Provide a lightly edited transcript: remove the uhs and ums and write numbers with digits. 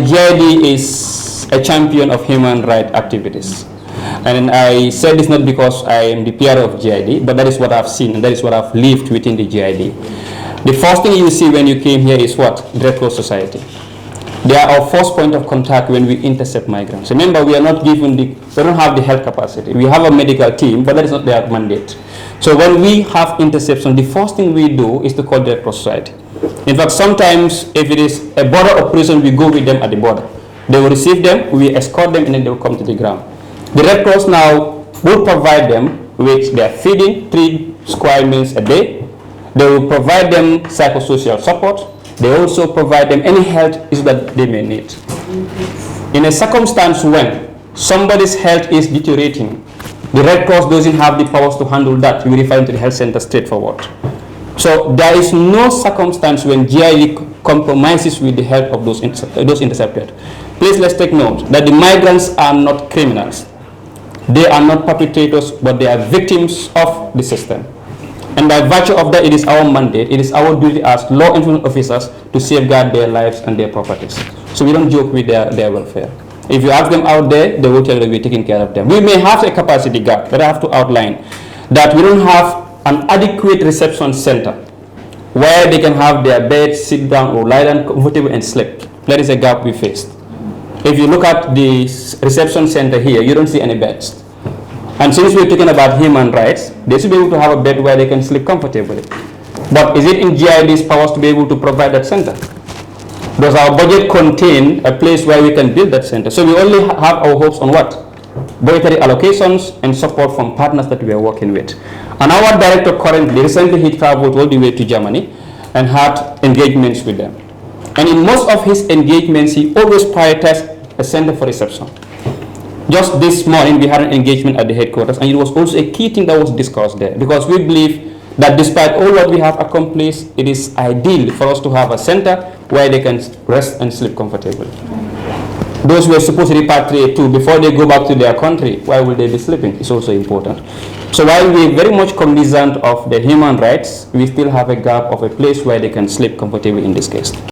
GID is a champion of human rights activities. And I said this not because I am the PR of GID, but that is what I've seen and that is what I've lived within the GID. The first thing you see when you came here is what? Red Cross Society. They are our first point of contact when we intercept migrants. Remember, we are not given we don't have the health capacity. We have a medical team, but that is not their mandate. So when we have interception, the first thing we do is to call the Red Cross Society. In fact, sometimes if it is a border operation, we go with them at the border. They will receive them, we escort them, and then they will come to the ground. The Red Cross now will provide them with their feeding, 3 square meals a day. They will provide them psychosocial support. They also provide them any health issues that they may need. In a circumstance when somebody's health is deteriorating, the Red Cross doesn't have the powers to handle that. We refer them to the health center straightforward. So there is no circumstance when GID compromises with the health of those intercepted. Please let's take note that the migrants are not criminals. They are not perpetrators, but they are victims of the system. And by virtue of that, it is our mandate, it is our duty as law enforcement officers to safeguard their lives and their properties. So we don't joke with their welfare. If you ask them out there, they will tell you that we're taking care of them. We may have a capacity gap, but I have to outline that we don't have an adequate reception center where they can have their bed, sit down or lie down comfortable and sleep. That is a gap we faced. If you look at the reception center here, you don't see any beds. And since we're talking about human rights, they should be able to have a bed where they can sleep comfortably. But is it in GID's powers to be able to provide that center? Does our budget contain a place where we can build that center? So we only have our hopes on what? Budgetary allocations and support from partners that we are working with. And our director currently, recently he traveled all the way to Germany and had engagements with them. And in most of his engagements, he always prioritized a center for reception. Just this morning, we had an engagement at the headquarters, and it was also a key thing that was discussed there, because we believe that despite all what we have accomplished, it is ideal for us to have a center where they can rest and sleep comfortably. Those who are supposed to repatriate too, before they go back to their country, why will they be sleeping? It's also important. So while we're very much cognizant of the human rights, we still have a gap of a place where they can sleep comfortably in this case.